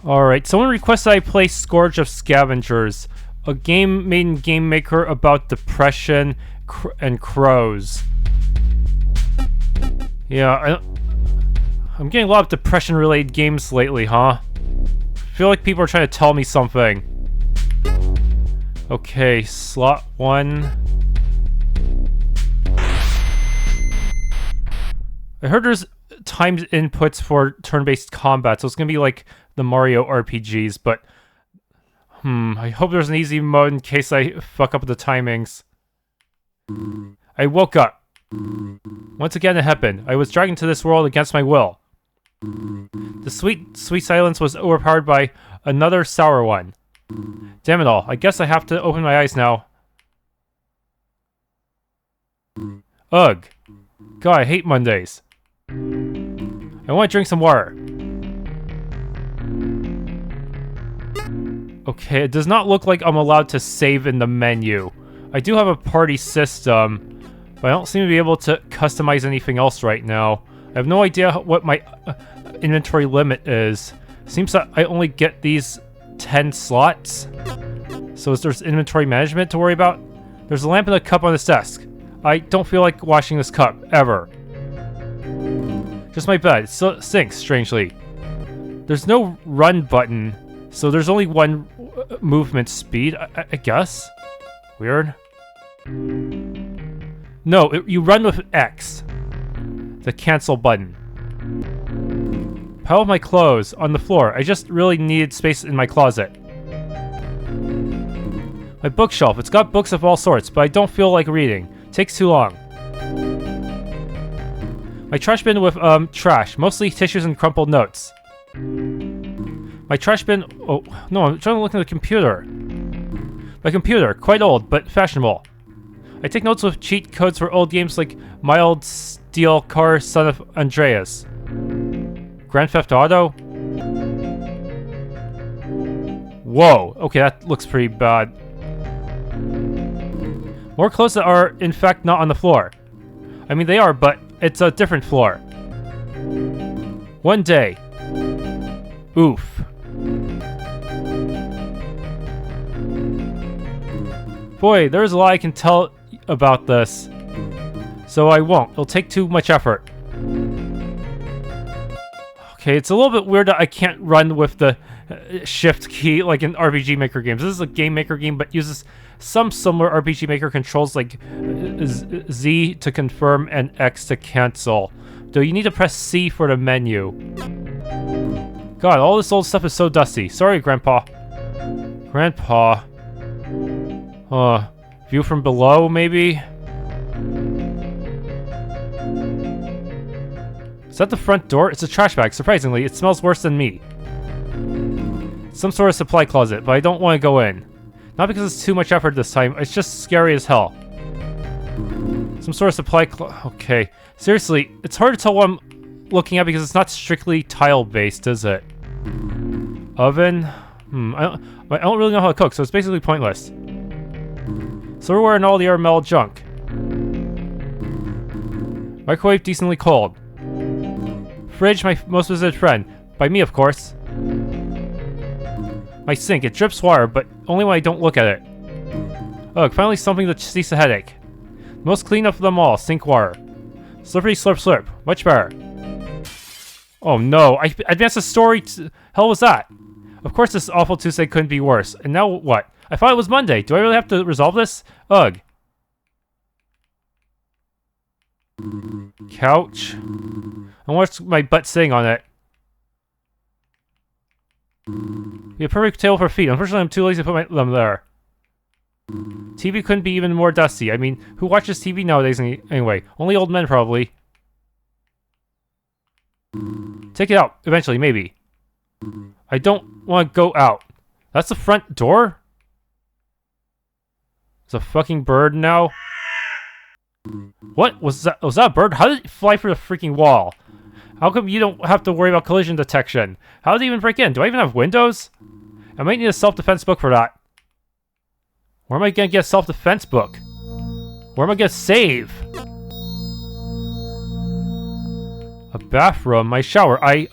Alright, someone requested I play Scourge of Scavengers, a game made in Game Maker about depression and CROWS. Yeah, I'm getting a lot of depression-related games lately, huh? I feel like people are trying to tell me something. Okay, slot 1. I heard there's timed inputs for turn-based combat, so it's gonna be like the Mario RPGs, but I hope there's an easy mode in case I fuck up the timings. I woke up. Once again it happened. I was dragged into this world against my will. The sweet silence was overpowered by another sour one. Damn it all, I guess I have to open my eyes now. Ugh. God, I hate Mondays. I want to drink some water. Okay, it does not look like I'm allowed to save in the menu. I do have a party system, but I don't seem to be able to customize anything else right now. I have no idea what my inventory limit is. Seems that I only get these 10 slots. So there's inventory management to worry about. There's a lamp and a cup on this desk. I don't feel like washing this cup, ever. Just my bed. It still sinks, strangely. There's no run button, so there's only one movement speed, I guess? Weird. No, you run with X. The cancel button. Pile of my clothes on the floor. I just really needed space in my closet. My bookshelf. It's got books of all sorts, but I don't feel like reading. Takes too long. My trash bin with, trash. Mostly tissues and crumpled notes. My trash bin... Oh, no, I'm trying to look at the computer. My computer. Quite old, but fashionable. I take notes with cheat codes for old games like Mild Steel Car Son of Andreas. Grand Theft Auto? Whoa, okay, that looks pretty bad. More clothes that are, in fact, not on the floor. I mean, they are, but it's a different floor. One day. Oof. Boy, there's a lot I can tell about this. So I won't. It'll take too much effort. Okay, it's a little bit weird that I can't run with the shift key like in RPG Maker games. This is a Game Maker game, but uses some similar RPG Maker controls like Z to confirm and X to cancel. Though you need to press C for the menu. God, all this old stuff is so dusty. Sorry, Grandpa. Grandpa. View from below, maybe? Is that the front door? It's a trash bag. Surprisingly, it smells worse than me. Some sort of supply closet, but I don't want to go in. Not because it's too much effort this time, it's just scary as hell. Some sort of supply okay. Seriously, it's hard to tell what I'm looking at because it's not strictly tile-based, is it? Oven? I don't really know how to cook, so it's basically pointless. Silverware and all the other metal junk. Microwave decently cold. Fridge, my most visited friend. By me, of course. My sink, it drips water, but only when I don't look at it. Ugh, finally something to cease the headache. Most clean of them all, sink water. Slippery slurp slurp, much better. Oh no, I advanced the story hell was that? Of course this awful Tuesday couldn't be worse. And now what? I thought it was Monday. Do I really have to resolve this? Ugh. Couch. I watched my butt sitting on it. Be a perfect table for feet. Unfortunately, I'm too lazy to put them there. TV couldn't be even more dusty. I mean, who watches TV nowadays anyway? Only old men, probably. Take it out. Eventually, maybe. I don't want to go out. That's the front door? It's a fucking bird now. What? Was that a bird? How did it fly through the freaking wall? How come you don't have to worry about collision detection? How did it even break in? Do I even have windows? I might need a self-defense book for that. Where am I gonna get a self-defense book? Where am I gonna save? A bathroom, my shower. I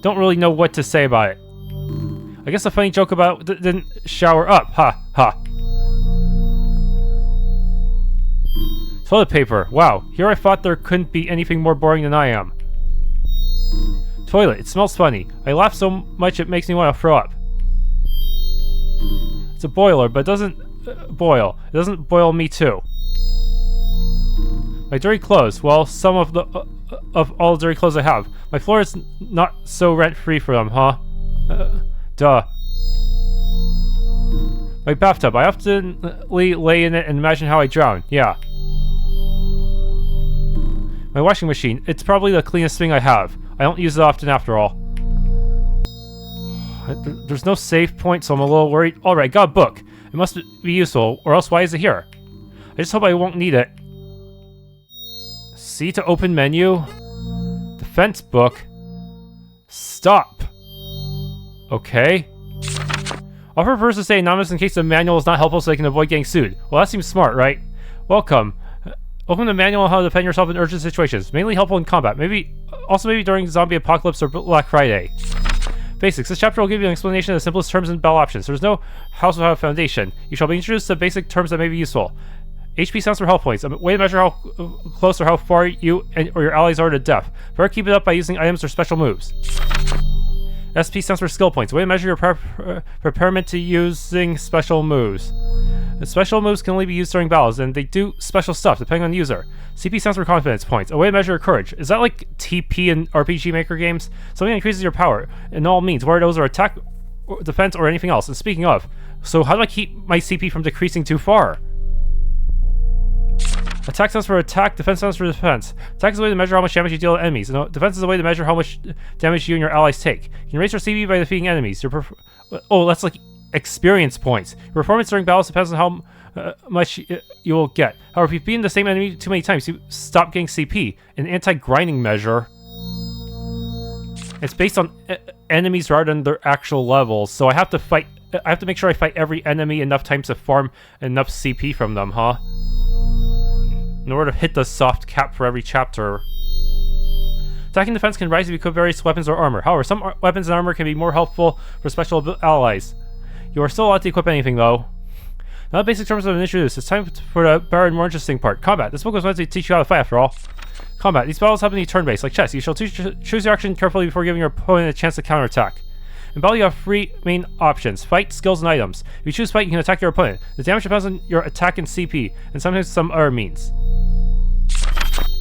don't really know what to say about it. I guess the funny joke about didn't shower up. Ha ha. Toilet paper. Wow. Here I thought there couldn't be anything more boring than I am. Toilet. It smells funny. I laugh so much it makes me want to throw up. It's a boiler, but it doesn't boil. It doesn't boil me too. My dirty clothes. Well, some of all the dirty clothes I have. My floor is not so rent-free for them, huh? Duh. My bathtub. I often lay in it and imagine how I drown. Yeah. My washing machine. It's probably the cleanest thing I have. I don't use it often after all. There's no save point, so I'm a little worried. Alright, got a book. It must be useful, or else why is it here? I just hope I won't need it. C to open menu. Defense book. Stop. Okay. Offer prefers to stay anonymous in case the manual is not helpful so they can avoid getting sued. Well, that seems smart, right? Welcome. Open the manual on how to defend yourself in urgent situations. Mainly helpful in combat. Maybe during zombie apocalypse or Black Friday. Basics. This chapter will give you an explanation of the simplest terms and battle options. There's no house without a foundation. You shall be introduced to basic terms that may be useful. HP stands for health points. A way to measure how close or how far you or your allies are to death. Better keep it up by using items or special moves. SP stands for skill points. A way to measure your preparement to using special moves. The special moves can only be used during battles, and they do special stuff depending on the user. CP stands for confidence points. A way to measure your courage. Is that like TP in RPG Maker games? Something that increases your power in all means, whether those are attack, or defense, or anything else. And speaking of, so how do I keep my CP from decreasing too far? Attack stands for attack, defense stands for defense. Attack is a way to measure how much damage you deal to enemies, and defense is a way to measure how much damage you and your allies take. You can raise your CP by defeating enemies. Oh, that's like experience points. Your performance during battles depends on how much you will get. However, if you've beaten the same enemy too many times, you stop getting CP. An anti-grinding measure. It's based on enemies rather than their actual levels, so I have to make sure I fight every enemy enough times to farm enough CP from them, huh? In order to hit the soft cap for every chapter. Attacking defense can rise if you equip various weapons or armor. However, some weapons and armor can be more helpful for special allies. You are still allowed to equip anything, though. Now the basic terms have been introduced. It's time for the better and more interesting part. Combat. This book was meant to teach you how to fight, after all. Combat. These battles happen to be turn-based, like chess. You shall choose your action carefully before giving your opponent a chance to counterattack. In battle, you have three main options: fight, skills, and items. If you choose fight, you can attack your opponent. The damage depends on your attack and CP, and sometimes some other means.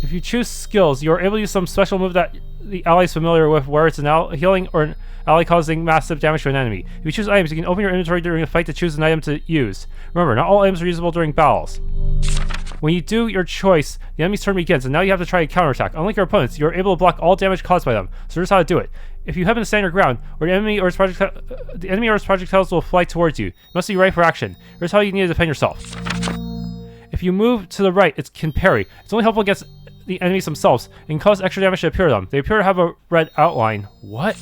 If you choose skills, you are able to use some special move that the ally is familiar with, where it's an healing or an ally causing massive damage to an enemy. If you choose items, you can open your inventory during a fight to choose an item to use. Remember, not all items are usable during battles. When you do your choice, the enemy's turn begins, and now you have to try a counterattack. Unlike your opponents, you are able to block all damage caused by them. So here's how to do it. If you happen to stand your ground, or the enemy or its projectiles will fly towards you. You must be ready for action. Here's how you need to defend yourself. If you move to the right, it can parry. It's only helpful against the enemies themselves, and cause extra damage to appear to them. They appear to have a red outline. What?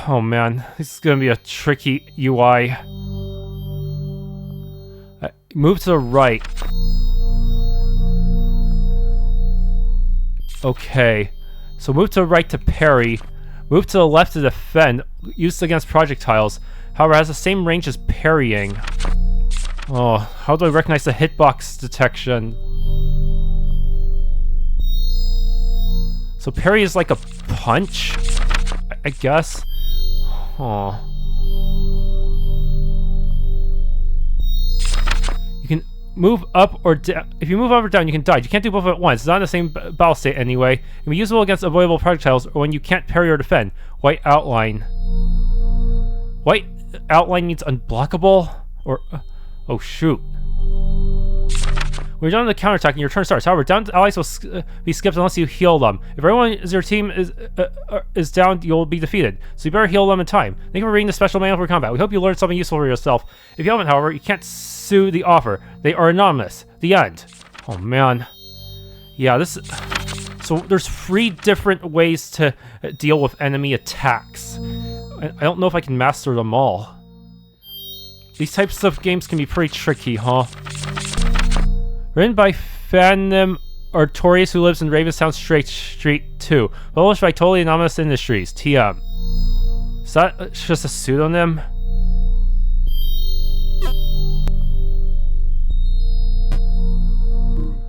Oh man, this is gonna be a tricky UI. Move to the right. Okay, so move to the right to parry. Move to the left to defend, used against projectiles. However, it has the same range as parrying. Oh, how do I recognize the hitbox detection? So parry is like a punch, I guess. Oh. You can move up or down. If you move up or down, you can dodge. You can't do both at once. It's not in the same battle state anyway. It can be usable against avoidable projectiles or when you can't parry or defend. White outline. White outline means unblockable? Or... oh shoot. When you're done with the counterattack and your turn starts. However, down allies will be skipped unless you heal them. If everyone in your team is down, you'll be defeated. So you better heal them in time. Thank you for reading the special manual for combat. We hope you learned something useful for yourself. If you haven't, however, you can't sue the offer. They are anonymous. The end. Oh man. Yeah, this... so there's 3 different ways to deal with enemy attacks. I don't know if I can master them all. These types of games can be pretty tricky, huh? Written by Fanimator, who lives in Ravenstown Street 2. Published by Totally Anonymous Industries, TM. Is that just a pseudonym?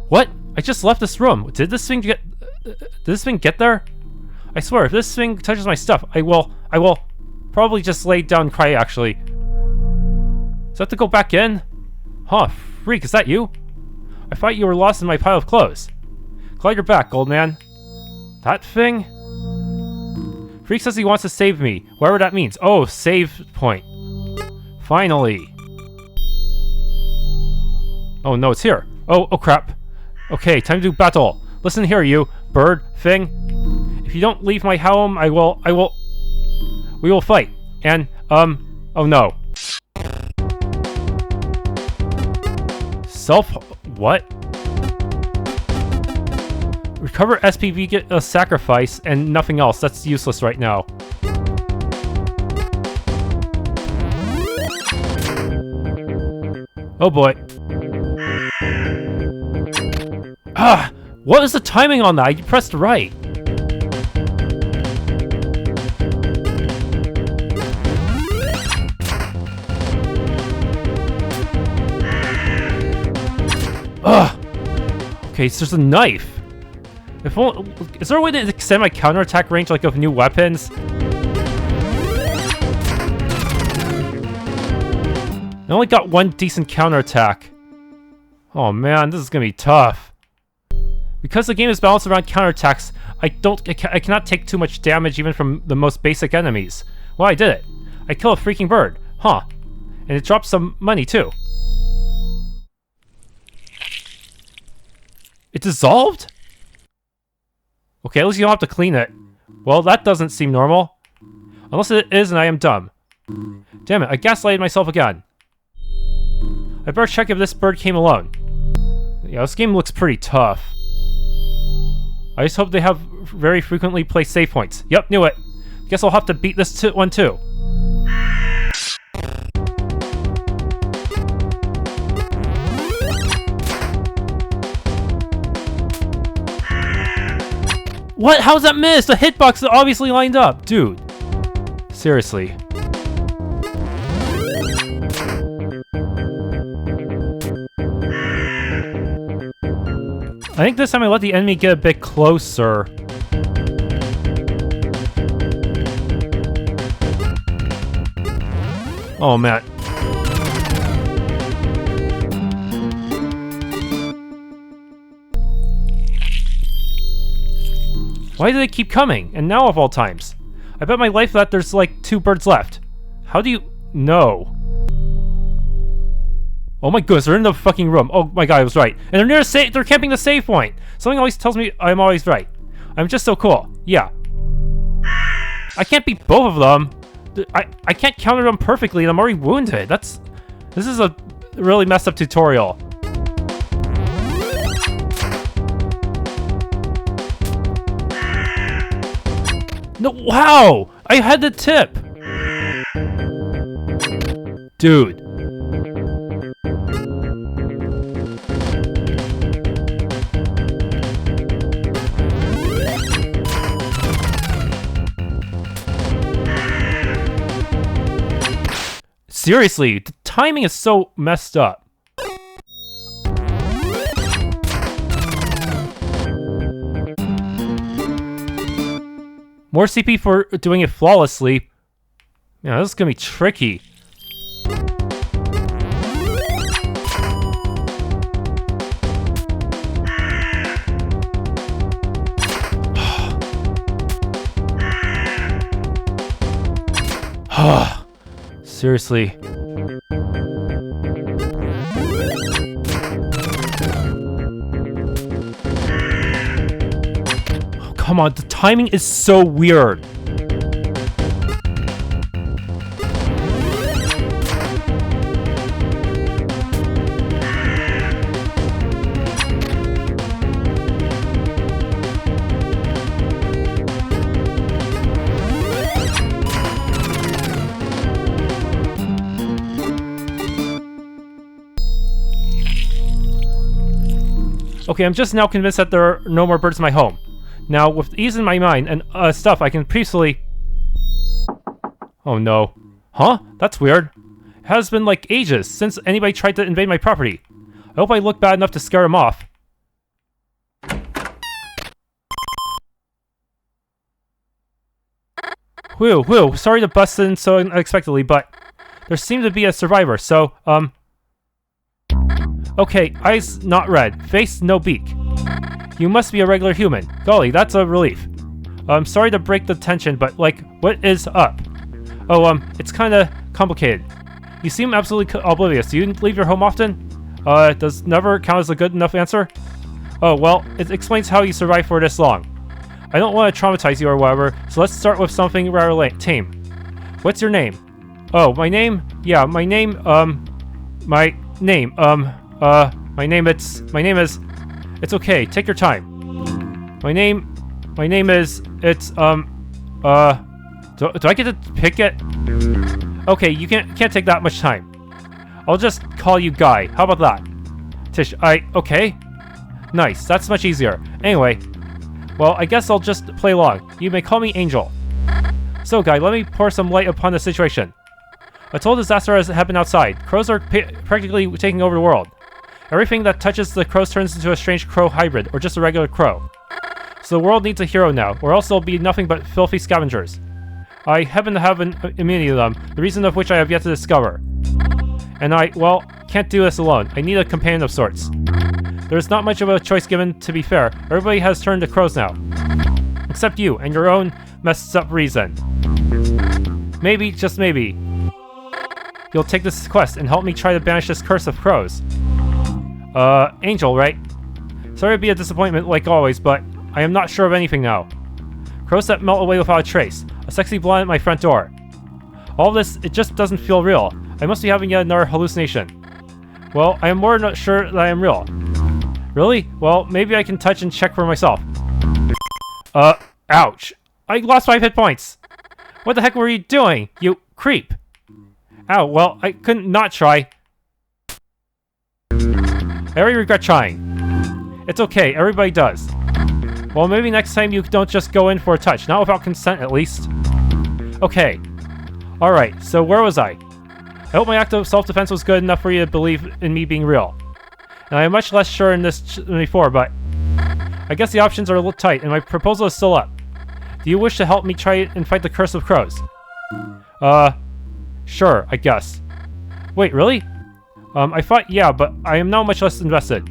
What? I just left this room. Did this thing get there? I swear, if this thing touches my stuff, I will probably just lay down and cry, actually. Does I have to go back in? Huh, freak, is that you? I thought you were lost in my pile of clothes. Glad you're back, old man. That thing? Freak says he wants to save me, whatever that means. Oh, save point. Finally. Oh no, it's here. Oh crap. Okay, time to do battle. Listen here, you bird thing. If you don't leave my home, we will fight. And, oh no. What? Recover SPV, get a sacrifice, and nothing else. That's useless right now. Oh boy. Ah! What is the timing on that? You pressed right. Ugh! Okay, so there's a knife. Is there a way to extend my counterattack range like of new weapons? I only got one decent counterattack. Oh man, this is gonna be tough. Because the game is balanced around counterattacks, I cannot take too much damage even from the most basic enemies. Well, I did it. I killed a freaking bird. Huh. And it dropped some money too. It dissolved? Okay, at least you don't have to clean it. Well, that doesn't seem normal. Unless it is and I am dumb. Damn it, I gaslighted myself again. I better check if this bird came alone. Yeah, this game looks pretty tough. I just hope they have very frequently placed save points. Yep, knew it. Guess I'll have to beat this one too. What? How's that missed? The hitbox is obviously lined up. Dude. Seriously. I think this time I let the enemy get a bit closer. Oh man. Why do they keep coming? And now of all times. I bet my life that there's like 2 birds left. How do you know? Oh my goodness, they're in the fucking room. Oh my god, I was right. And they're camping the save point. Something always tells me I'm always right. I'm just so cool. Yeah. I can't beat both of them. I can't counter them perfectly and I'm already wounded. This is a really messed up tutorial. No, wow! I had the tip! Dude. Seriously, the timing is so messed up. More CP for doing it flawlessly. Yeah, this is gonna be tricky. Seriously. Oh, come on, the timing is so weird. Okay, I'm just now convinced that there are no more birds in my home. Now, with ease in my mind and stuff, I can peacefully... Oh no. Huh? That's weird. It has been like ages since anybody tried to invade my property. I hope I look bad enough to scare him off. Whew, sorry to bust in so unexpectedly, but there seemed to be a survivor, so, okay, eyes not red, face no beak. You must be a regular human. Golly, that's a relief. I'm sorry to break the tension, but, like, what is up? Oh, it's kinda complicated. You seem absolutely oblivious. Do you leave your home often? Does never count as a good enough answer? Oh, well, it explains how you survived for this long. I don't want to traumatize you or whatever, so let's start with something rather tame. What's your name? Oh, my name? Yeah, my name is... It's okay, take your time. My name is... It's, do I get to pick it? Okay, you can't take that much time. I'll just call you Guy. How about that? Tish, okay. Nice, that's much easier. Anyway, well, I guess I'll just play along. You may call me Angel. So, Guy, let me pour some light upon the situation. A total disaster has happened outside. Crows are practically taking over the world. Everything that touches the crows turns into a strange crow hybrid, or just a regular crow. So the world needs a hero now, or else there'll be nothing but filthy scavengers. I happen to have an immunity to them, the reason of which I have yet to discover. And well, can't do this alone. I need a companion of sorts. There's not much of a choice given, to be fair. Everybody has turned to crows now. Except you, and your own messed up reason. Maybe, just maybe, you'll take this quest and help me try to banish this curse of crows. Angel, right? Sorry to be a disappointment like always, but I am not sure of anything now. Crows that melt away without a trace. A sexy blonde at my front door. All this, it just doesn't feel real. I must be having yet another hallucination. Well, I am more not sure that I am real. Really? Well, maybe I can touch and check for myself. Ouch. I lost 5 hit points. What the heck were you doing, you creep? Ow, well, I couldn't not try. I already regret trying. It's okay, everybody does. Well, maybe next time you don't just go in for a touch, not without consent at least. Okay. Alright, so where was I? I hope my act of self-defense was good enough for you to believe in me being real. And I am much less sure in this than before, but I guess the options are a little tight, and my proposal is still up. Do you wish to help me try and fight the Curse of Crows? Sure, I guess. Wait, really? I thought, yeah, but I am now much less invested.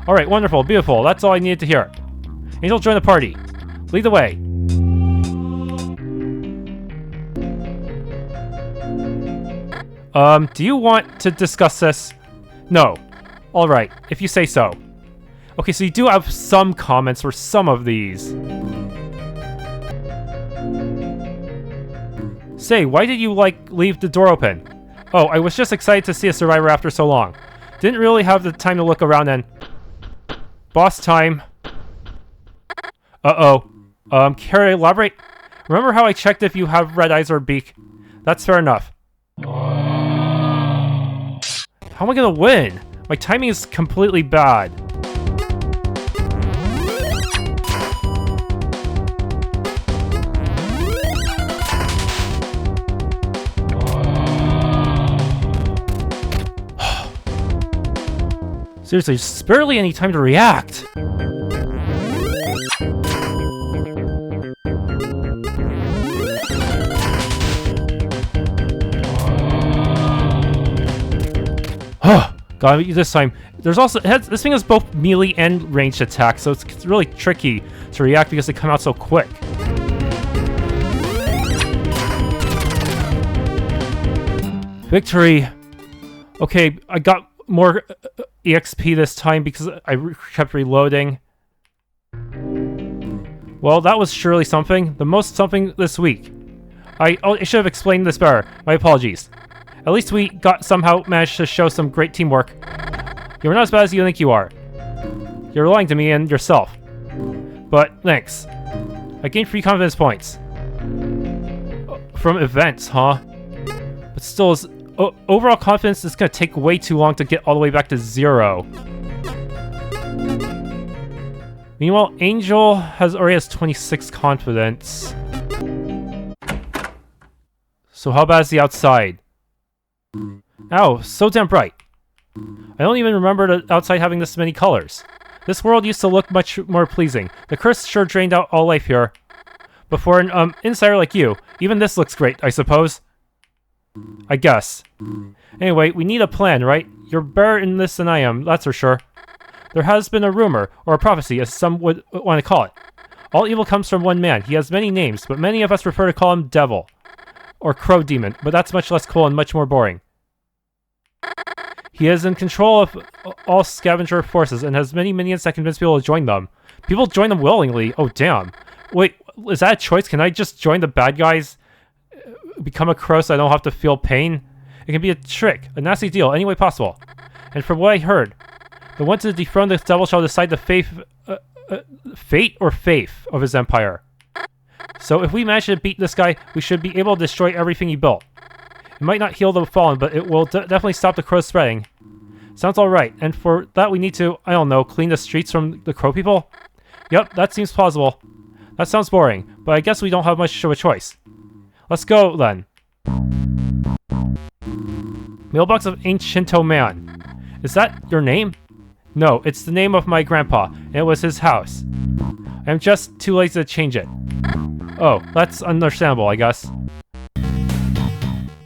Alright, wonderful, beautiful, that's all I needed to hear. Angel, join the party. Lead the way. Do you want to discuss this? No. Alright, if you say so. Okay, so you do have some comments for some of these. Say, why did you, leave the door open? Oh, I was just excited to see a survivor after so long. Didn't really have the time to look around and... Boss time. Uh-oh. Care to elaborate? Remember how I checked if you have red eyes or a beak? That's fair enough. How am I gonna win? My timing is completely bad. Seriously, there's barely any time to react. Got me this time. There's also this thing has both melee and ranged attacks, so it's really tricky to react because they come out so quick. Victory. Okay, I got more EXP this time because I kept reloading. Well, that was surely something. The most something this week. I should have explained this better. My apologies. At least we somehow managed to show some great teamwork. You're not as bad as you think you are. You're lying to me and yourself. But thanks. I gained 3 confidence points. From events, huh? But still, overall confidence is gonna take way too long to get all the way back to 0. Meanwhile, Angel already has 26 confidence. So how bad is the outside? Ow, so damn bright. I don't even remember the outside having this many colors. This world used to look much more pleasing. The curse sure drained out all life here. But for an insider like you, even this looks great, I suppose. I guess. Anyway, we need a plan, right? You're better in this than I am, that's for sure. There has been a rumor, or a prophecy, as some would want to call it. All evil comes from one man. He has many names, but many of us prefer to call him Devil. Or Crow Demon, but that's much less cool and much more boring. He is in control of all scavenger forces and has many minions that convince people to join them. People join them willingly. Oh, damn. Wait, is that a choice? Can I just join the bad guys? Become a crow so I don't have to feel pain? It can be a trick, a nasty deal, any way possible. And from what I heard, the one to dethrone the devil shall decide the fate or faith of his empire. So if we manage to beat this guy, we should be able to destroy everything he built. It might not heal the fallen, but it will definitely stop the crows spreading. Sounds alright, and for that we need to, I don't know, clean the streets from the crow people? Yep, that seems plausible. That sounds boring, but I guess we don't have much of a choice. Let's go, then. Mailbox of Ancient Shinto Man. Is that your name? No, it's the name of my grandpa, and it was his house. I'm just too lazy to change it. Oh, that's understandable, I guess.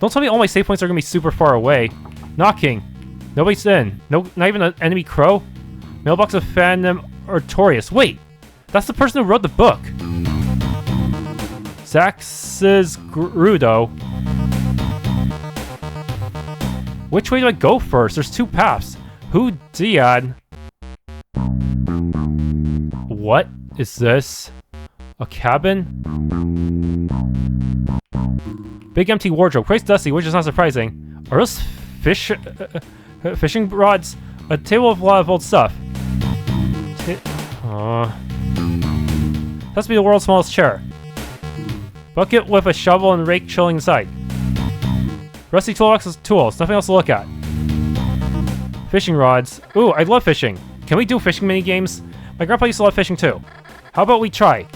Don't tell me all my save points are gonna be super far away. Knocking. Nobody's in. No, not even an enemy crow? Mailbox of Fanimator. Wait! That's the person who wrote the book! Zax's Grudo. Which way do I go first? There's two paths. Who diad? What is this? A cabin? Big empty wardrobe, quite dusty, which is not surprising. Are those fishing rods? A table of a lot of old stuff. That's be the world's smallest chair. Bucket with a shovel and rake chilling inside. Rusty toolbox with tools, nothing else to look at. Fishing rods. Ooh, I love fishing. Can we do fishing mini games? My grandpa used to love fishing too. How about we try?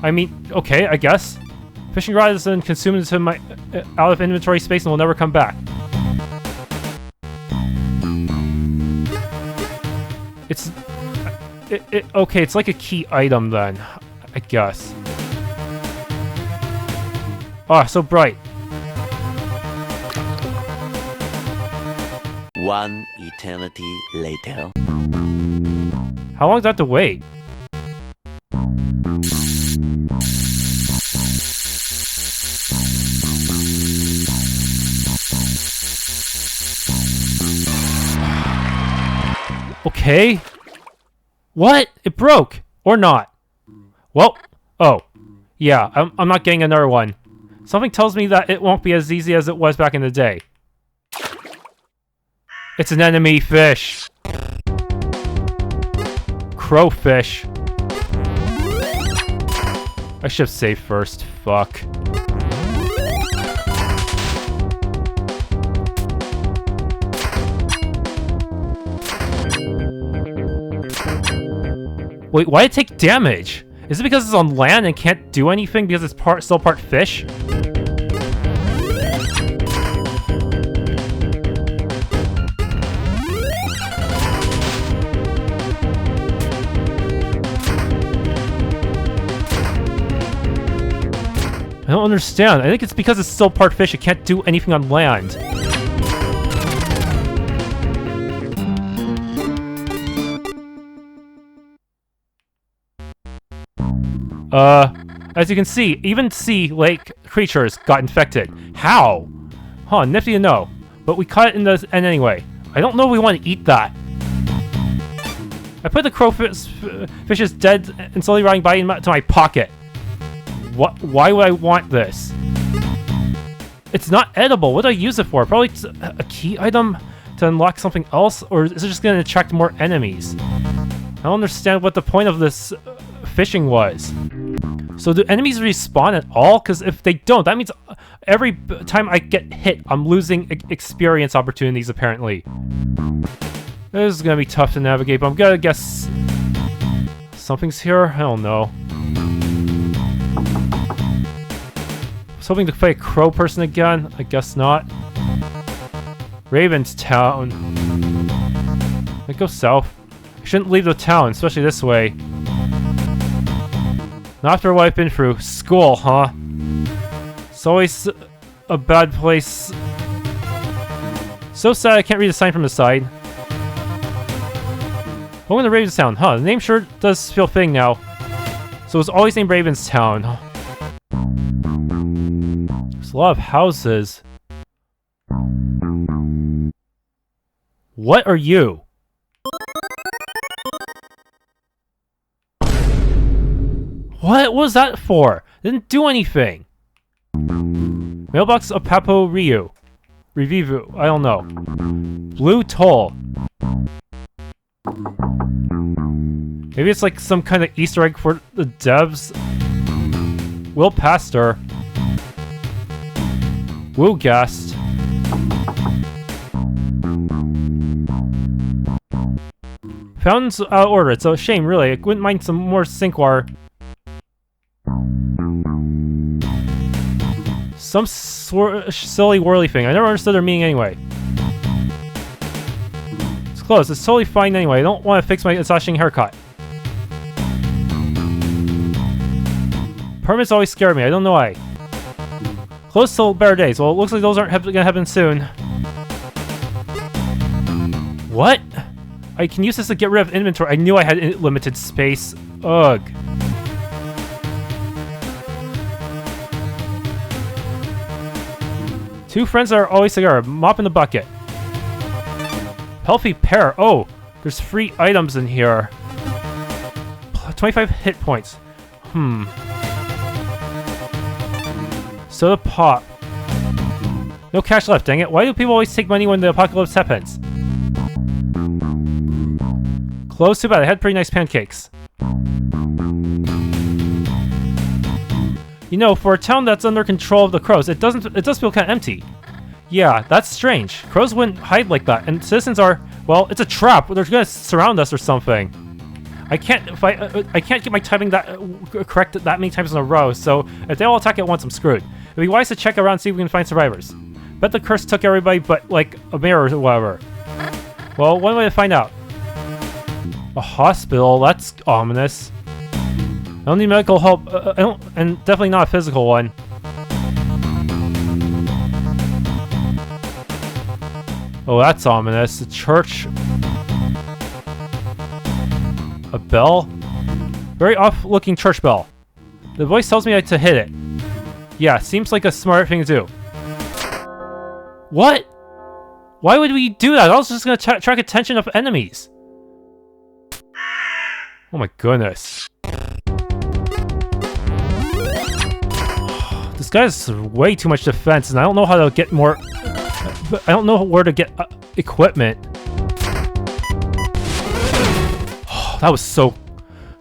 I mean, okay, I guess. Fishing rod is then consumed into my out of inventory space and will never come back. It's okay, it's like a key item then, I guess. Ah, so bright. One eternity later. How long do I have to wait? Okay. What? It broke. Or not. Well, oh. Yeah, I'm not getting another one. Something tells me that it won't be as easy as it was back in the day. It's an enemy fish. Crowfish. I should have saved first. Fuck. Wait, why did it take damage? Is it because it's on land and can't do anything because it's still part fish? I don't understand. I think it's because it's still part fish, it can't do anything on land. As you can see, even sea lake creatures got infected. How? Huh, nifty to know. But we caught it in the end anyway. I don't know if we want to eat that. I put the crowfish's dead and slowly rotting body into my pocket. What? Why would I want this? It's not edible. What do I use it for? Probably a key item to unlock something else? Or is it just going to attract more enemies? I don't understand what the point of this fishing was. So do enemies respawn at all? Because if they don't, that means every time I get hit, I'm losing experience opportunities, apparently. This is going to be tough to navigate, but I'm going to guess something's here? I don't know. was hoping to fight a crow person again. I guess not. Ravenstown. I go south. I shouldn't leave the town, especially this way. Not after what I've been through. School, huh? It's always a bad place. So sad I can't read the sign from the side. Welcome to Ravenstown. Huh, the name sure does feel fitting now. So it was always named Ravenstown. There's a lot of houses. What are you? What was that for? Didn't do anything. Mailbox of Papo Ryu. Revivu. I don't know. Blue Toll. Maybe it's like some kind of Easter egg for the devs. Will Pastor. Will Guest. Fountain's out of order. It's a shame, really. I wouldn't mind some more sink water. Some silly whirly thing. I never understood their meaning anyway. It's closed. It's totally fine anyway. I don't want to fix my astonishing haircut. Permits always scare me. I don't know why. Closed till better days. Well, it looks like those aren't gonna happen soon. What? I can use this to get rid of inventory. I knew I had limited space. Ugh. Two friends that are always together. Mop in the bucket. Healthy pair. Oh, there's free items in here. 25 hit points. Soda pop. No cash left, dang it. Why do people always take money when the apocalypse happens? Close, too bad. I had pretty nice pancakes. You know, for a town that's under control of the crows, it does feel kind of empty. Yeah, that's strange. Crows wouldn't hide like that, and citizens are, well, it's a trap. They're gonna surround us or something. I can't get my timing that correct that many times in a row. So if they all attack at once, I'm screwed. It'd be wise to check around and see if we can find survivors. Bet the curse took everybody, but like a mayor or whatever. Well, one way to find out. A hospital. That's ominous. I don't need medical help, and definitely not a physical one. Oh, that's ominous. A church. A bell? Very off-looking church bell. The voice tells me to hit it. Yeah, seems like a smart thing to do. What? Why would we do that? I was just gonna track attention of enemies. Oh my goodness. This guy has way too much defense, and I don't know how to get more... I don't know where to get equipment. Oh, that was so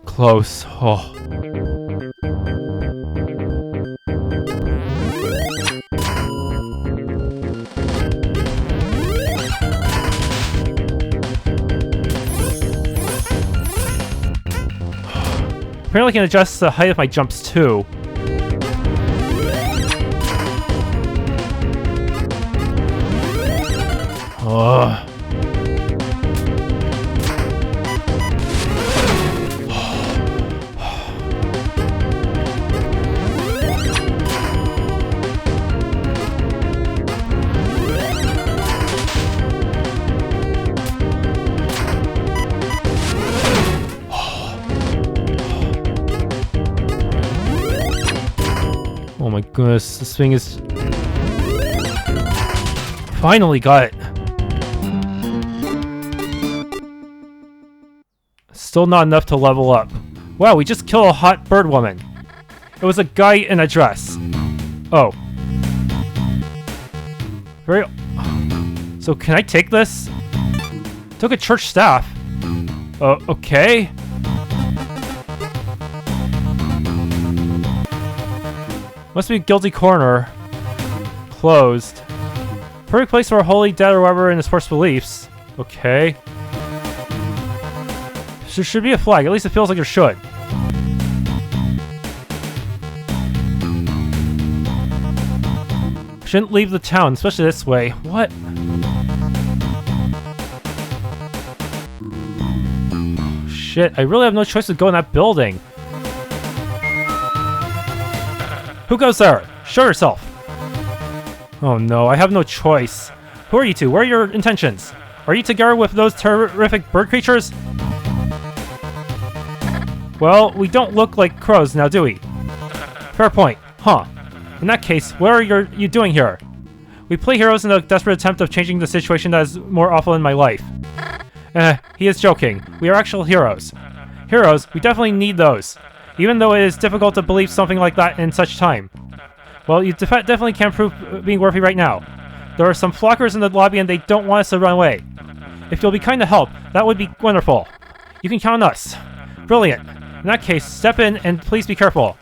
close. Oh. Apparently I can adjust the height of my jumps too. Ugh. Oh my goodness, this thing is... Finally got it! Still not enough to level up. Wow, we just killed a hot bird woman. It was a guy in a dress. Oh. Very... So can I take this? Took a church staff. Okay. Must be a guilty corner. Closed. Perfect place for a holy dead or whatever in his first beliefs. Okay. There should be a flag. At least it feels like there should. Shouldn't leave the town, especially this way. What? Shit, I really have no choice to go in that building. Who goes there? Show yourself. Oh no, I have no choice. Who are you two? What are your intentions? Are you together with those terrific bird creatures? Well, we don't look like crows now, do we? Fair point. Huh. In that case, what are you doing here? We play heroes in a desperate attempt of changing the situation that is more awful in my life. He is joking. We are actual heroes. Heroes, we definitely need those. Even though it is difficult to believe something like that in such time. Well, you definitely can't prove being worthy right now. There are some flockers in the lobby and they don't want us to run away. If you'll be kind to help, that would be wonderful. You can count on us. Brilliant. In that case, step in and please be careful.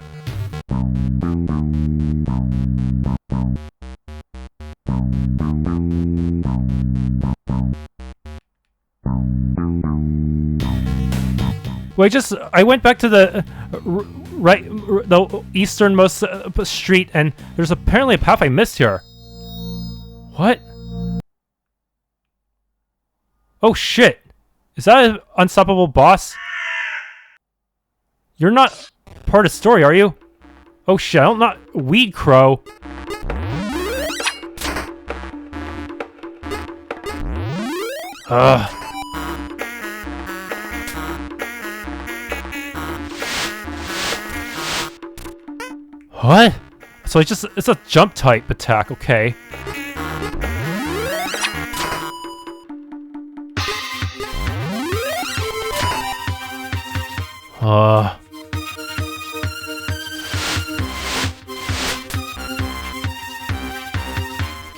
Well, I went back to the the easternmost street, and there's apparently a path I missed here. What? Oh shit! Is that an unstoppable boss? You're not part of the story, are you? Oh shit! I'm not Weed Crow. What? So it's a jump type attack, okay.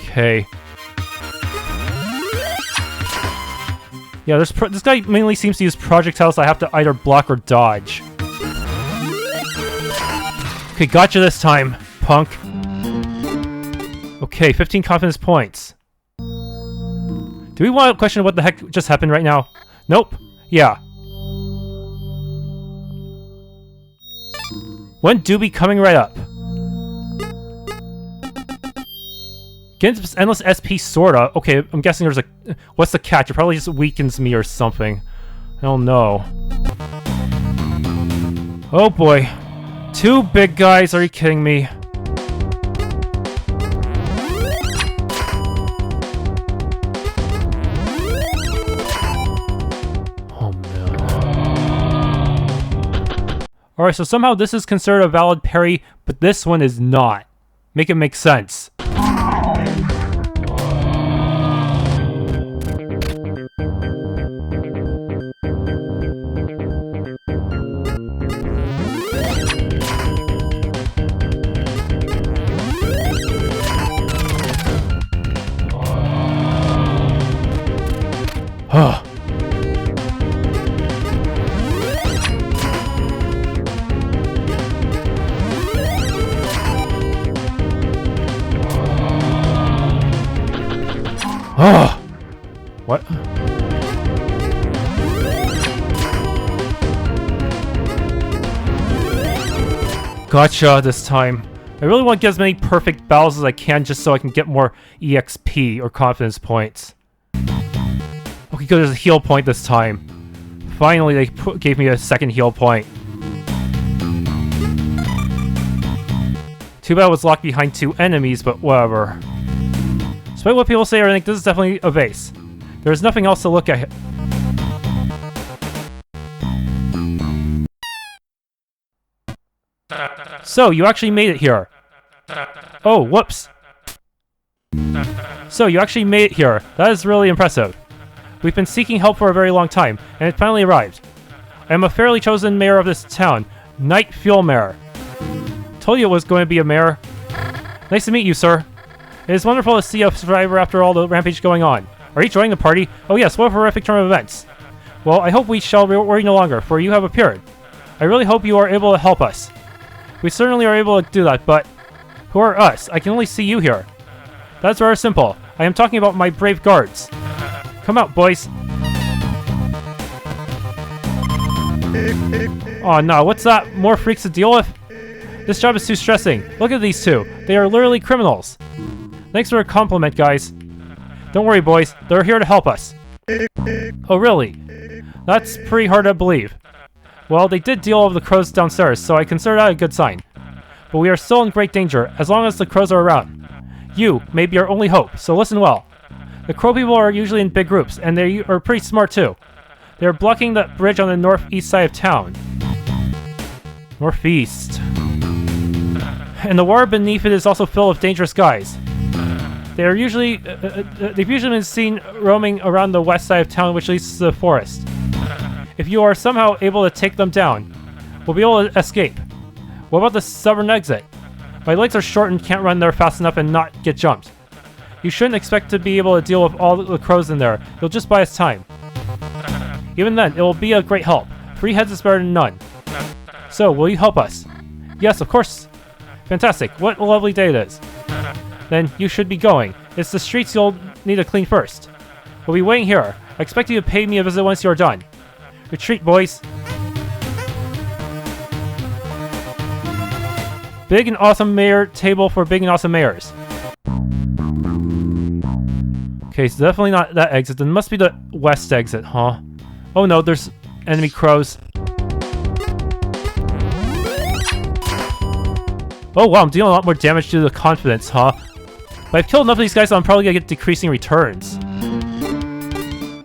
Okay. Yeah, this guy mainly seems to use projectiles I have to either block or dodge. Okay, gotcha this time, punk. Okay, 15 confidence points. Do we want to question what the heck just happened right now? Nope. Yeah. When Doobie coming right up. Getting this endless SP sorta. Okay, I'm guessing there's a... What's the catch? It probably just weakens me or something. I don't know. Oh boy. 2 big guys, are you kidding me? Oh man. Alright, so somehow this is considered a valid parry, but this one is not. Make it make sense. What? Gotcha this time. I really want to get as many perfect battles as I can just so I can get more EXP or confidence points. Okay, good, there's a heal point this time. Finally, they gave me a second heal point. Too bad I was locked behind 2 enemies, but whatever. Despite what people say, I think this is definitely a base. There's nothing else to look at. So, you actually made it here. Oh, whoops. So, you actually made it here. That is really impressive. We've been seeking help for a very long time, and it finally arrived. I am a fairly chosen mayor of this town, Night Fuel Mayor. Told you it was going to be a mayor. Nice to meet you, sir. It is wonderful to see a survivor after all the rampage going on. Are you joining the party? Oh yes, what a horrific turn of events. Well, I hope we shall worry no longer, for you have appeared. I really hope you are able to help us. We certainly are able to do that, but... Who are us? I can only see you here. That's rather simple. I am talking about my brave guards. Come out, boys. Oh no, what's that? More freaks to deal with? This job is too stressing. Look at these 2. They are literally criminals. Thanks for a compliment, guys. Don't worry, boys. They're here to help us. Oh, really? That's pretty hard to believe. Well, they did deal with the crows downstairs, so I consider that a good sign. But we are still in great danger, as long as the crows are around. You may be our only hope, so listen well. The crow people are usually in big groups, and they are pretty smart too. They are blocking the bridge on the northeast side of town. Northeast. And the water beneath it is also filled with dangerous guys. They've usually been seen roaming around the west side of town, which leads to the forest. If you are somehow able to take them down, we'll be able to escape. What about the southern exit? My legs are short and can't run there fast enough and not get jumped. You shouldn't expect to be able to deal with all the crows in there. You'll just buy us time. Even then, it will be a great help. 3 heads is better than none. So, will you help us? Yes, of course. Fantastic. What a lovely day it is. Then you should be going. It's the streets you'll need to clean first. We'll be waiting here. I expect you to pay me a visit once you're done. Retreat, boys. Big and awesome mayor table for big and awesome mayors. Okay, so definitely not that exit. Then must be the west exit, huh? Oh no, there's enemy crows. Oh wow, I'm dealing a lot more damage to the confidence, huh? But I've killed enough of these guys, so I'm probably gonna get decreasing returns.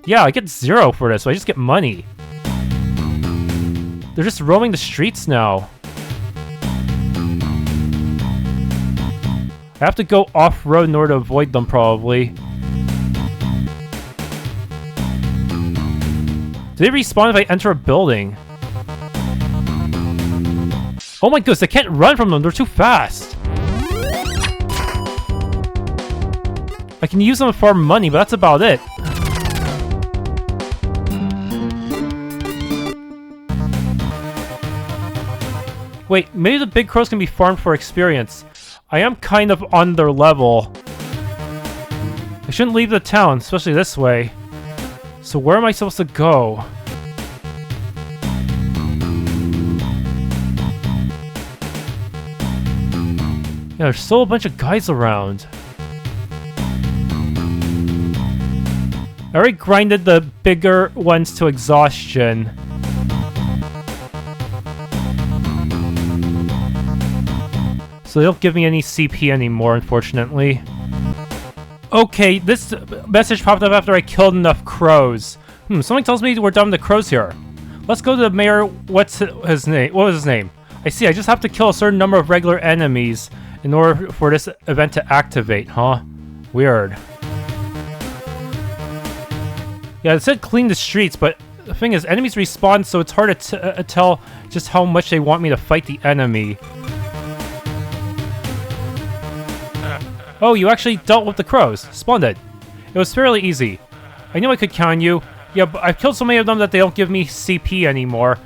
Yeah, I get 0 for this, so I just get money. They're just roaming the streets now. I have to go off-road in order to avoid them, probably. Do they respawn if I enter a building? Oh my goodness, I can't run from them, they're too fast! I can use them to farm money, but that's about it. Wait, maybe the big crows can be farmed for experience. I am kind of on their level. I shouldn't leave the town, especially this way. So where am I supposed to go? Yeah, there's still a bunch of guys around. I already grinded the bigger ones to exhaustion. So they don't give me any CP anymore, unfortunately. Okay, this message popped up after I killed enough crows. Something tells me we're done with the crows here. Let's go to the mayor. What's his name? What was his name? I see, I just have to kill a certain number of regular enemies in order for this event to activate, huh? Weird. Yeah, it said clean the streets, but the thing is, enemies respawn, so it's hard to tell just how much they want me to fight the enemy. Oh, you actually dealt with the crows. Splendid. It was fairly easy. I knew I could count on you. Yeah, but I've killed so many of them that they don't give me CP anymore.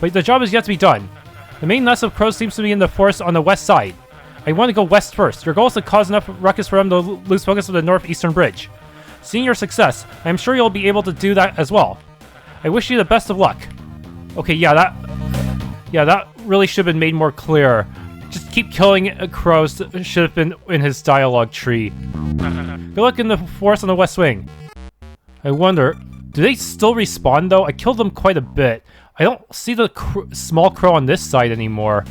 But the job is yet to be done. The main nest of crows seems to be in the forest on the west side. I want to go west first. Your goal is to cause enough ruckus for them to lose focus of the northeastern bridge. Seeing your success, I am sure you'll be able to do that as well. I wish you the best of luck. Okay, yeah, that really should have been made more clear. Just keep killing crows should have been in his dialogue tree. Good luck in the forest on the west wing. I wonder, do they still respawn though? I killed them quite a bit. I don't see the small crow on this side anymore.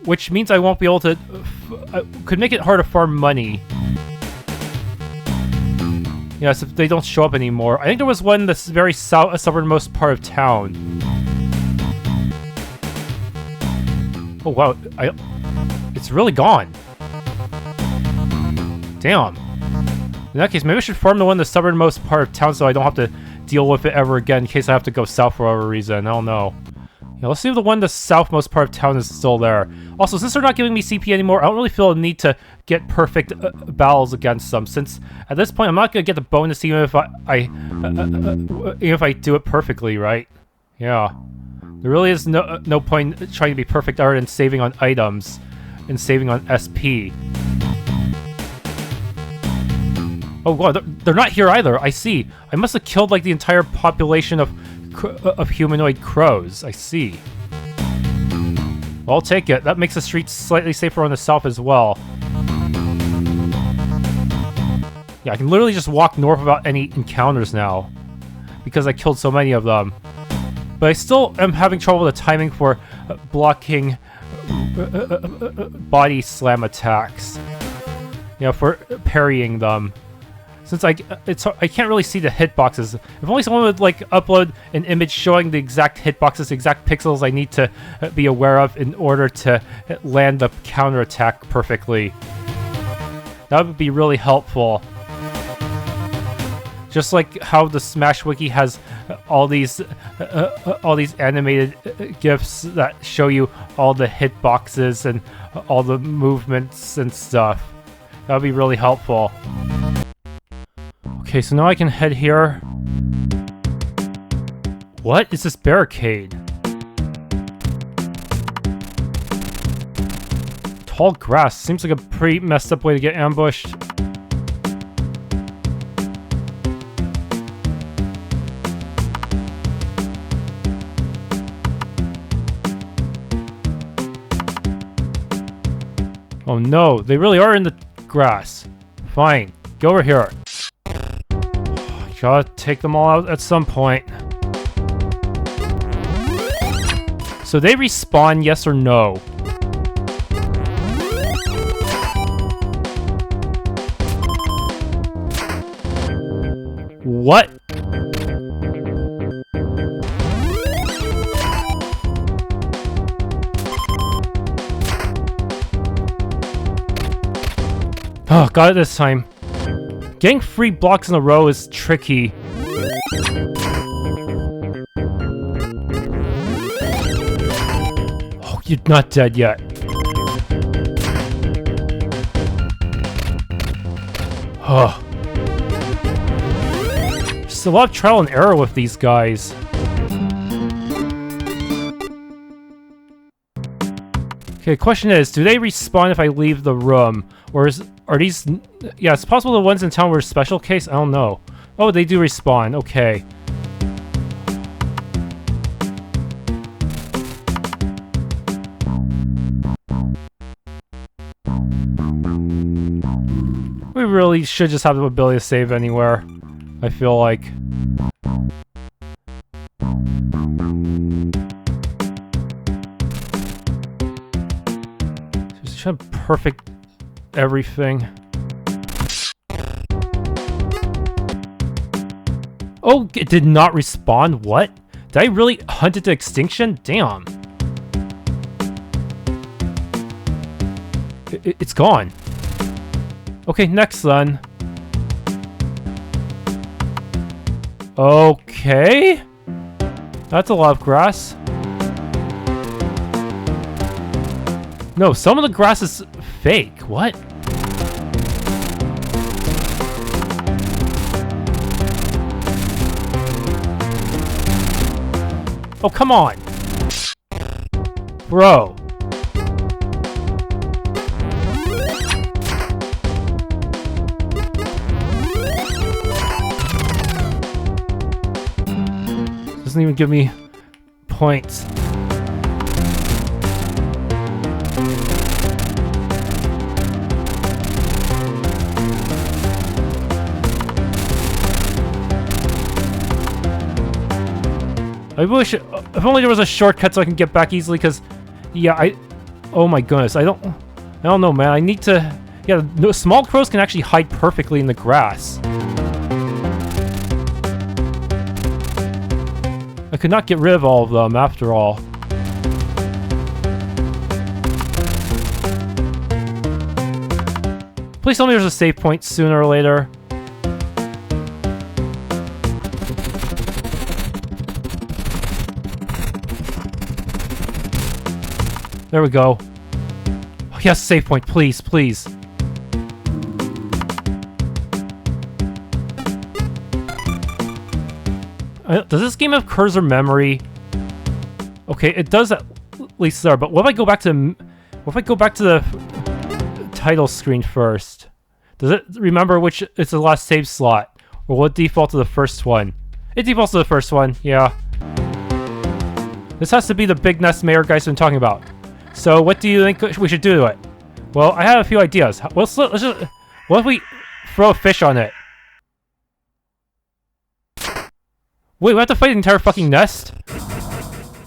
Which means I won't be able to... could make it hard to farm money. Yes, if they don't show up anymore. I think there was one that's very southernmost part of town. Oh wow, it's really gone. Damn. In that case, maybe I should farm the one in the southernmost part of town so I don't have to deal with it ever again in case I have to go south for whatever reason. I don't know. Yeah, let's see if the one in the southmost part of town is still there. Also, since they're not giving me CP anymore, I don't really feel a need to get perfect battles against them, since at this point I'm not going to get the bonus even if I do it perfectly, right? Yeah. There really is no point trying to be perfect other than saving on items and saving on SP. Oh wow, they're not here either. I see. I must have killed like the entire population of humanoid crows. I see. Well, I'll take it. That makes the streets slightly safer on the south as well. Yeah, I can literally just walk north without any encounters now. Because I killed so many of them. But I still am having trouble with the timing for blocking body slam attacks. You know, for parrying them. Since I can't really see the hitboxes. If only someone would like upload an image showing the exact hitboxes, the exact pixels I need to be aware of in order to land the counterattack perfectly. That would be really helpful. Just like how the Smash Wiki has all these animated GIFs that show you all the hitboxes and all the movements and stuff. That would be really helpful. Okay, so now I can head here. What is this barricade? Tall grass. Seems like a pretty messed up way to get ambushed. Oh no, they really are in the grass. Fine, go over here. Gotta take them all out at some point. So they respawn, yes or no? What? Oh, got it this time. Getting 3 blocks in a row is tricky. Oh, you're not dead yet. Oh. Just a lot of trial and error with these guys. Okay, question is, do they respawn if I leave the room? Or are these... Yeah, it's possible the ones in town were a special case? I don't know. Oh, they do respawn. Okay. We really should just have the ability to save anywhere. I feel like. Just trying to perfect everything. Oh, it did not respawn? What? Did I really hunt it to extinction? Damn. It's gone. Okay, next then. Okay. That's a lot of grass. No, some of the grass is fake. What? Oh, come on. Bro. Doesn't even give me points. I wish, if only there was a shortcut so I can get back easily, because, yeah, oh my goodness, I don't know, man, I need to, yeah, the small crows can actually hide perfectly in the grass. I could not get rid of all of them, after all. Please tell me there's a save point sooner or later. There we go. Oh, yes, save point, please, please. Does this game have cursor memory? Okay, it does at least there, but what if I go back to the title screen first? Does it remember which it's the last save slot? Or will it default to the first one? It defaults to the first one, yeah. This has to be the big nest mayor guys been talking about. So what do you think we should do to it? Well, I have a few ideas. What if we throw a fish on it? Wait, we have to fight the entire fucking nest?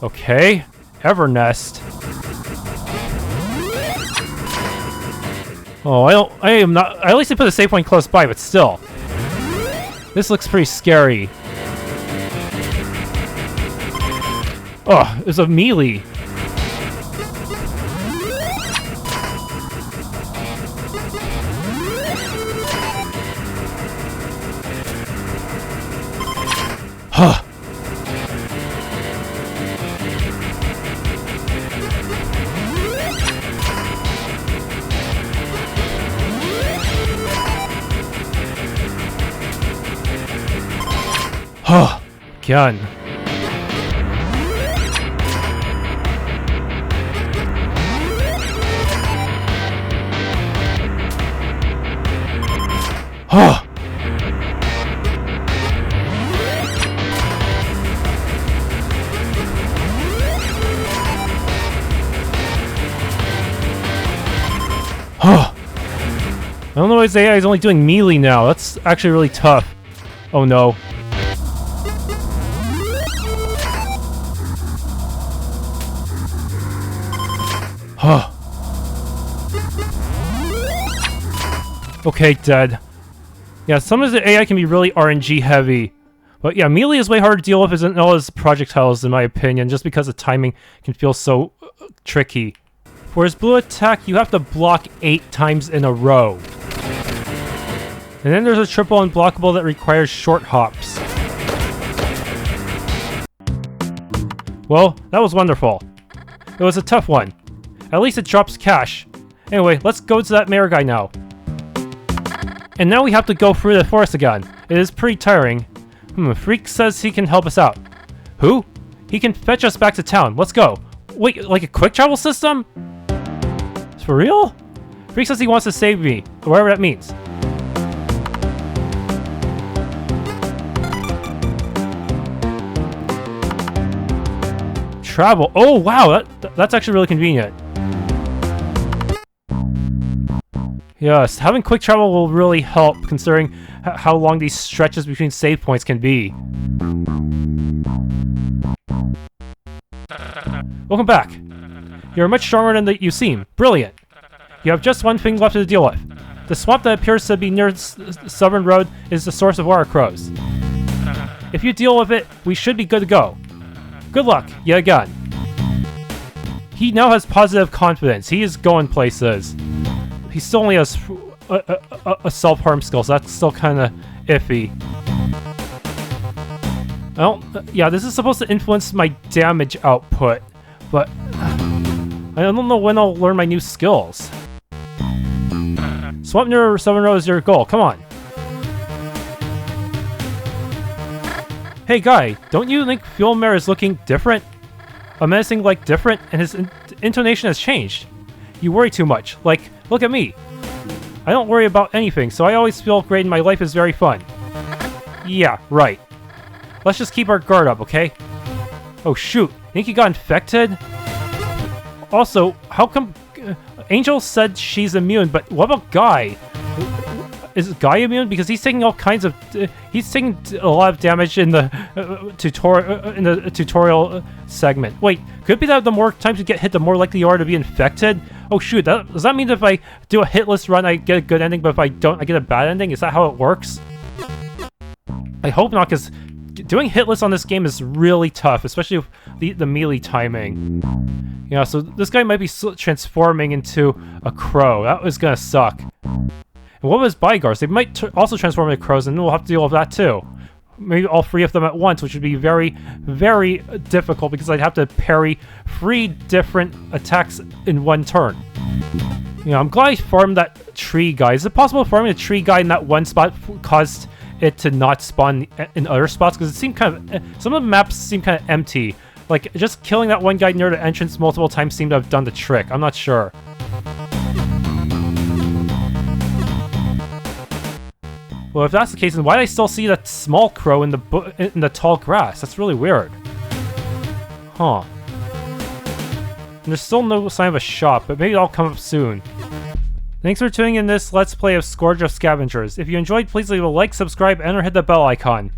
Okay. Evernest. Oh, I am not... At least they put a save point close by, but still. This looks pretty scary. Oh, there's a melee. Huh. Oh, gun. Oh. Oh. I don't know why his AI is only doing melee now. That's actually really tough. Oh no. Huh. Okay, dead. Yeah, some of the AI can be really RNG heavy. But yeah, melee is way harder to deal with than all his projectiles, in my opinion, just because the timing can feel so tricky. For his blue attack, you have to block 8 times in a row. And then there's a triple unblockable that requires short hops. Well, that was wonderful. It was a tough one. At least it drops cash. Anyway, let's go to that mayor guy now. And now we have to go through the forest again. It is pretty tiring. Freak says he can help us out. Who? He can fetch us back to town. Let's go. Wait, like a quick travel system? For real? Freak says he wants to save me, whatever that means. Travel. Oh wow, that's actually really convenient. Yes, having quick travel will really help, considering how long these stretches between save points can be. Welcome back. You're much stronger than you seem. Brilliant. You have just one thing left to deal with. The swamp that appears to be near the southern road is the source of water crows. If you deal with it, we should be good to go. Good luck, yet again. He now has positive confidence. He is going places. He still only has a self-harm skill, so that's still kind of iffy. Yeah, this is supposed to influence my damage output, but I don't know when I'll learn my new skills. Swamp near Southern Road is your goal. Come on. Hey guy, don't you think Fuelmare is looking different? A menacing like different, and his intonation has changed. You worry too much. Like, look at me. I don't worry about anything, so I always feel great and my life is very fun. Yeah, right. Let's just keep our guard up, okay? Oh shoot, think he got infected? Also, how come... Angel said she's immune, but what about Guy? Is Guy immune? Because he's taking all kinds of... he's taking a lot of damage in the tutorial segment. Wait, could it be that the more times you get hit, the more likely you are to be infected? Oh shoot, does that mean that if I do a hitless run, I get a good ending, but if I don't, I get a bad ending? Is that how it works? I hope not, because doing hitless on this game is really tough, especially with the melee timing. Yeah, so this guy might be transforming into a crow. That was gonna suck. And what was Bygars? They might also transform into crows, and we'll have to deal with that too. Maybe all 3 of them at once, which would be very, very difficult because I'd have to parry 3 different attacks in one turn. You know, I'm glad I farmed that tree guy. Is it possible farming a tree guy in that one spot caused it to not spawn in other spots? Because it seemed kind of... some of the maps seem kind of empty. Like, just killing that one guy near the entrance multiple times seemed to have done the trick. I'm not sure. Well, if that's the case, then why do I still see that small crow in the tall grass? That's really weird. Huh. And there's still no sign of a shop, but maybe that'll come up soon. Thanks for tuning in this Let's Play of Scourge of Scavengers. If you enjoyed, please leave a like, subscribe, and or hit the bell icon.